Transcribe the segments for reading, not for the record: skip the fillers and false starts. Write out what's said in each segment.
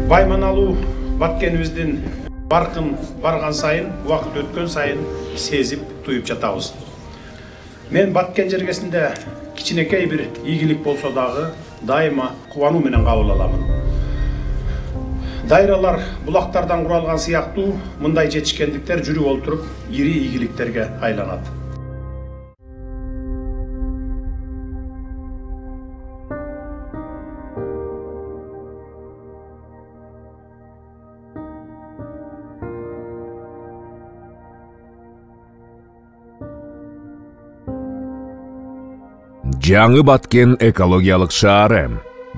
Байманалуу Баткенибиздин баркын барган сайын, убакыт өткөн сайын сезип, туюп жатабыз. Мен Баткен жергесинде кичинекей бир ийгилик болсо дагы дайыма кубануу менен кабыл аламын. Дайралар булактардан куралган сыяктуу мындай жетишкендиктер жүрүп олтуруп ири ийгиликтерге айланат. Жаңы Баткен экологиялык шаары.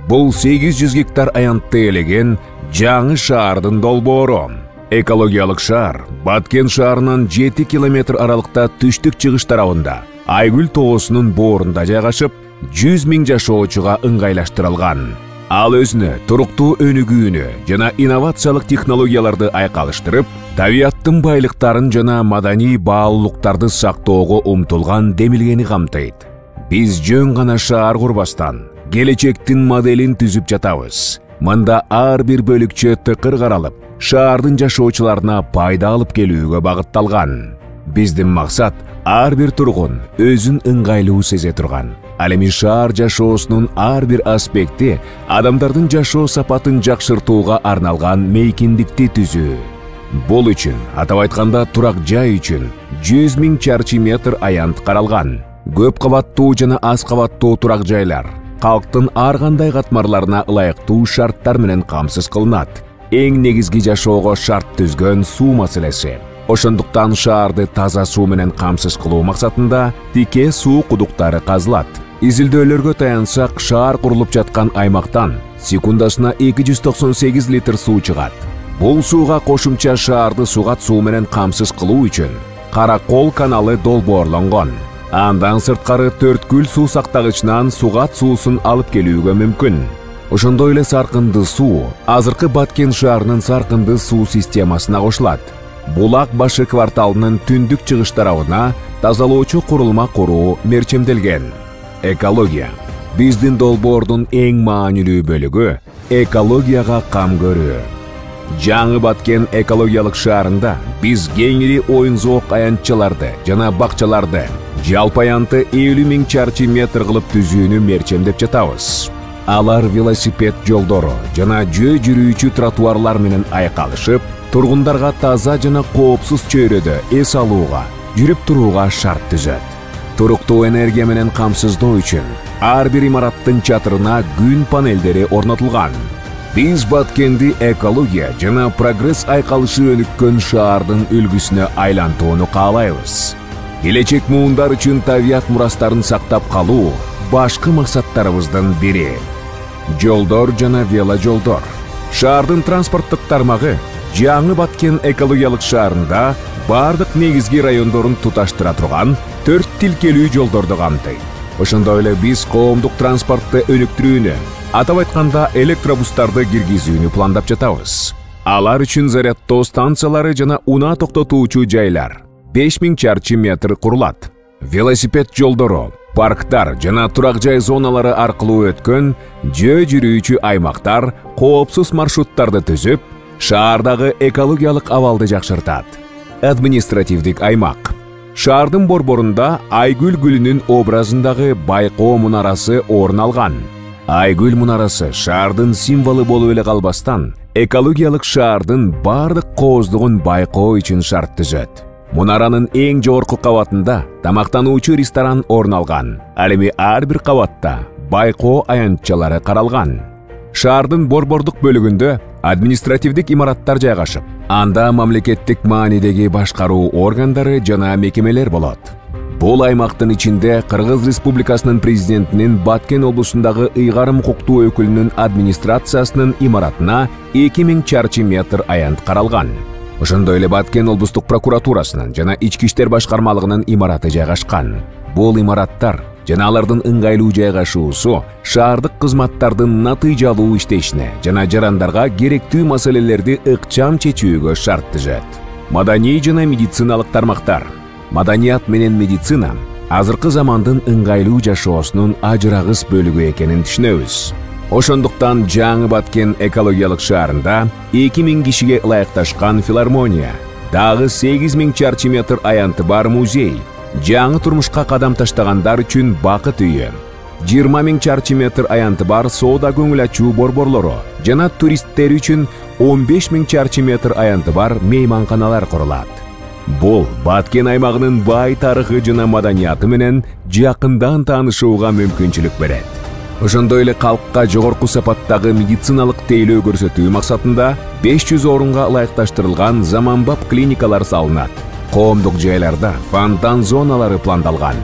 Бул 800 гектар аянтты элеген жаңы шаардын долбоору. Экологиялык шаар Баткен шаарынан 7 километр аралыкта түштүк-чыгыш тарабында Айгүл тоосунун боорунда жайгашып, 100 000 жашоочуга ыңгайлаштырылган. Ал өзүнө туруктуу өнүгүүнү жана инновациялык технологияларды айкалыштырып, табиаттын байлыктарын жана маданий баалуулуктарды сактоого умтулган демилгени камтыйт. Биз жөн гана шаар курбастан, келечектин моделин түзүп жатабыз. Мында ар бир бөлүкчө тыкыр каралып, шаардын жашоочуларына пайда алып келүүгө багытталган. Биздин максат ар бир тургун өзүн ыңгайлуу сезе турган, ал эми шаар жашоосунун ар бир аспекти адамдардын жашоо сапатын жакшыртууга арналган мейкиндикти түзүү. Бул үчүн, атап айтканда, турак жай үчүн 100 000 чарчы метр аянт каралган. Көп кабаттуу жана аз кабаттуу турак жайлар калктын ар кандай катмарларына ылайыктуу шарттар менен камсыз кылынат. Эң негизги жашоого шарт түзгөн суу маселеси. Ошондуктан шаарды таза суу менен камсыз кылуу максатында тике суу кудуктары казылат. Изилдөөлөргө таянсак, шаар курулуп жаткан аймактан секундасына 298 литр суу чыгат. Бул сууга кошумча шаарды сугат суу менен камсыз кылуу үчүн Каракол каналы долбоорлонгон. Андан сырткары Төрткүл суу сактагычынан сугат суусун алып келүүгө мүмкүн. Ошондой эле саркынды суу азыркы Баткен шаарынын саркынды суу системасына кошулат. Булак башы кварталынын түндүк чыгыш тарабына тазалоочу курулма куруу мерчемделген. Экология. Биздин долбоордун эң маанилүү бөлүгү экологияга кам көрүү. Жаңы Баткен экологиялык шаарында биз кеңири оюн-зоок аянтчаларды жана бакчаларды жалпы аянты 50 000 чарчы метр кылып түзүүнү мерчемдеп жатабыз. Алар велосипед жолдору жана жөө жүрүүчү тротуарлар менен айкалышып, тургундарга таза жана коопсуз чөйрөдө эс алууга, жүрүп турууга шарт түзөт. Туруктуу энергия менен камсыздоо үчүн ар бир имараттын чатырына күн панелдери орнотулган. Биз Баткенди экология жана прогресс айкалышы өнүккөн шаардын үлгүсүнө айлантууну каалайбыз. Келечек муундар үчүн табият мурастарын сактап калуу башкы максаттарыбыздын бири. Жолдор жана веложолдор. Шаардын транспорттук тармагы жаңы Баткен экологиялык шаарында бардык негизги райондорун туташтыра турган 4 тилкелүү жолдорду камтыйт. Ошондой эле биз коомдук транспортты өнүктүрүүнү, атап айтканда электробустарды киргизүүнү пландап жатабыз. Алар үчүн зарядтоо станциялары жана унаа токтотуучу жайлар 5000 чарчы метр курулат. Велосипед жолдору, парктар жана турак жай зоналары аркылуу өткөн жөө жүрүүчү аймактар коопсуз маршруттарды түзүп, шаардагы экологиялык абалды жакшыртат. Административдик аймак. Шаардын борборунда Айгүл гүлүнүн образындагы Байкоо мунарасы орун алган. Айгүл мунарасы шаардын символу болуп эле калбастан, экологиялык шаардын бардык кооздугун байкоо үчүн шарт түзөт. Мунаранын эң жогорку кабатында тамактануучу ресторан орун алган. Ал эми ар бир кабатта байкоо аянтчалары каралган. Шаардын борбордук бөлүгүндө административдик имараттар жайгашып, анда мамлекеттик маанидеги башкаруу органдары жана мекемелер болот. Бул аймактын ичинде Кыргыз Республикасынын президентинин Баткен облусундагы ыйгарым укуктуу өкүлүнүн администрациясынын имаратына 2000 чарчы метр аянт каралган. Ошондой эле Баткен облустук прокуратурасынын жана ички иштер башкармалыгынын имараты жайгашкан. Бул имараттар жана алардын ыңгайлуу жайгашуусу шаардык кызматтардын натыйжалуу иштешине жана жарандарга керектүү маселелерди ыкчам чечүүгө шарт түзөт. Маданий жана медициналык тармактар. Маданият менен медицина азыркы замандын ыңгайлуу жашоосунун ажырагыс бөлүгү экенин түшүнөбүз. Ошондуктан жаңы Баткен экологиялык шаарында 2000 кишиге ылайыкташкан филармония, дагы 8000 чарчы метр аянты бар музей, жаңы турмушка кадам таштагандар үчүн бакыт үйү, 20 000 чарчы метр аянты бар соода көңүл ачуу борборлору жана туристтер үчүн 15 000 чарчы метр аянты бар мейманканалар курулат. Бул Баткен аймагынын бай тарыхы жана маданияты менен жакындан таанышууга мүмкүнчүлүк берет. Ошондой эле калкка жогорку сапаттагы медициналык тейлөө көрсөтүү максатында 500 орунга ылайыкташтырылган заманбап клиникалар салынат. Коомдук жайларда фонтан зоналары пландалган.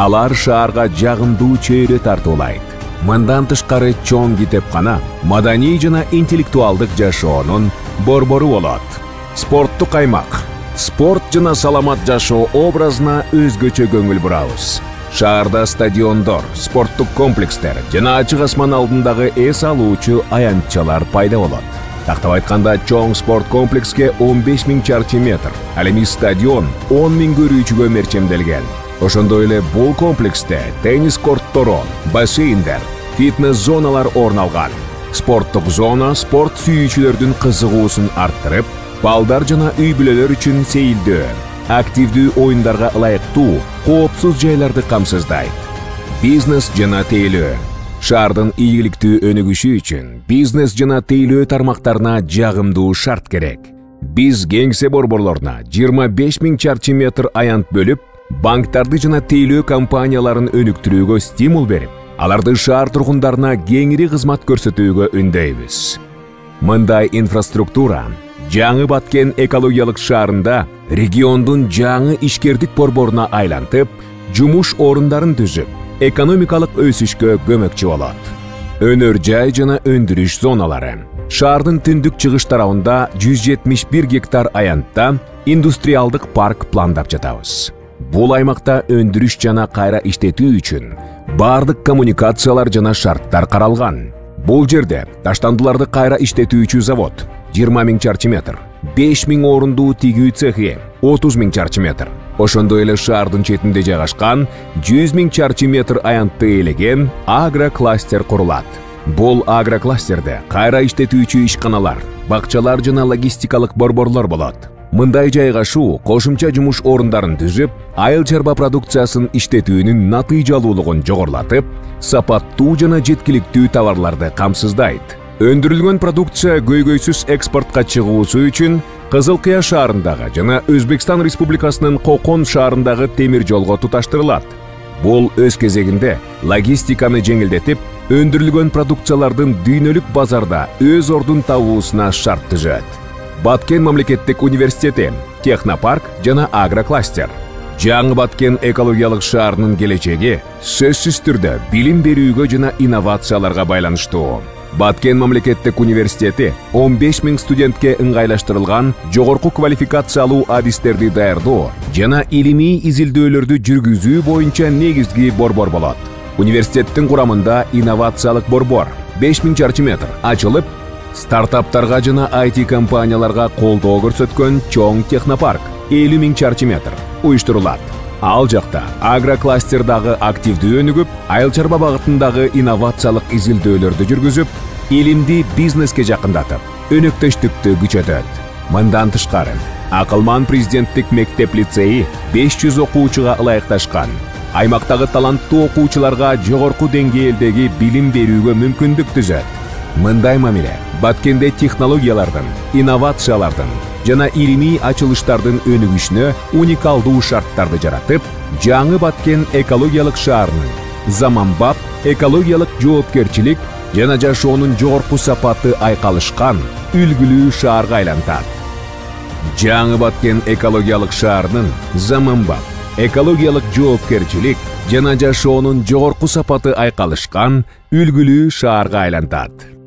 Алар шаарга жагымдуу чөйрө тартуулайт. Мындан тышкары чоң китепкана, маданий жана интеллектуалдык жашоонун борбору болот. Спорттук аймак. Спорт жана саламат жашоо образына өзгөчө көңүл бурабыз. Шаарда стадиондор, спорттук комплекстер жана ачык асман алдындагы эс алуучу аянтчалар пайда болот. Тактап айтканда, чоң спорт комплекске 15 000 чарчы метр, ал эми стадион 10 000 көрүүчүгө мерчемделген. Ошондой эле бул комплексте теннис корттору, бассейндер, фитнес зоналар орун алган. Спорттук зона спорт сүйүүчүлөрдүн кызыгуусун арттырып, балдар жана үй бүлөлөр үчүн сейилдөө, активдүү оюндарга ылайыктуу, коопсуз жайларды камсыздайт. Бизнес жана тейлөө. Шаардын ийгиликтүү өнүгүшү үчүн бизнес жана тейлөө тармактарына жагымдуу шарт керек. Биз кеңсе борборлоруна 25 000 чарчы метр аянт бөлүп, банктарды жана тейлөө компанияларын өнүктүрүүгө стимул берип, аларды шаар тургундарына кеңири кызмат көрсөтүүгө үндөйбүз. Мындай инфраструктура жаңы Баткен экологиялык шаарында региондун жаңы ишкердик борборуна айлантып, жумуш орундарын түзүп, экономикалык өсүшкө көмөкчү болот. Өнөр жай жана өндүрүш зоналары. Шаардын түндүк чыгыш тарабында 171 гектар аянтта индустриалдык парк пландап жатабыз. Бул аймакта өндүрүш жана кайра иштетүү үчүн бардык коммуникациялар жана шарттар каралган. Бул жерде таштандыларды кайра иштетүүчү завод 20 000 чарчы метр, 5 000 орундуу тигүү цехи 30 000 чарчы метр. Ошондой эле шаардын четинде жайгашкан 100 000 чарчы метр аянтты ээлеген агрокластер курулат. Бул агрокластерде кайра иштетүүчү ишканалар, бакчалар жана логистикалык борборлор болот. Мындай жайгашуу кошумча жумуш орундарын түзүп, айыл чарба продукциясын иштетүүнүн натыйжалуулугун жогорулатып, сапаттуу жана жеткиликтүү товарларды камсыздайт. Өндүрүлгөн продукция көйгөйсүз экспортко чыгуусу үчүн Кызыл Кыя шаарындагы жана Өзбекстан Республикасынын Кокон шаарындагы темир жолго туташтырылат. Бул өз кезегинде логистиканы жеңилдетип, өндүрүлгөн продукциялардын дүйнөлүк базарда өз ордун табуусуна шарт түзөт. Баткен мамлекеттик университети, технопарк жана агрокластер. Жаңы Баткен экологиялык шаарынын келечеги сөзсүз түрдө билим берүүгө жана инновацияларга байланыштуу. Баткен мамлекеттик университети 15 000 студентке ыңгайлаштырылган жогорку квалификациялуу адистерди даярдоо жана илимий изилдөөлөрдү жүргүзүү боюнча негизги борбор болот. Университеттин курамында инновациялык борбор 5000 чарчы метр ачылып, стартаптарга жана IT компанияларга колдоо көрсөткөн чоң технопарк 50 000 чарчы метр уюштурулат. Ал жакта агрокластердагы активдүү өнүгүп, айыл чарба багытындагы инновациялык изилдөөлөрдү жүргүзүп, илимди бизнеске жакындатып, өнөктөштүктү күчөтөт. Мындан тышкары, Акылман президенттик мектеп лицейи 500 окуучуга ылайыкташкан. Аймактагы таланттуу окуучуларга жогорку деңгээлдеги билим берүүгө мүмкүндүк түзөт. Мындай мамиле Баткенде технологиялардын, инновациялардын жана илимий ачылыштардын өнүгүшүнө уникалдуу шарттарды жаратып, жаңы Баткен экологиялык шаарынын заманбап экологиялык жоопкерчилик жана жашоонун жогорку сапаты айкалышкан үлгүлүү шаарга айлантат. Жаңы Баткен экологиялык шаарынын заманбап экологиялык жоопкерчилик жана жашоонун жогорку сапаты айкалышкан үлгүлүү шаарга айлантат.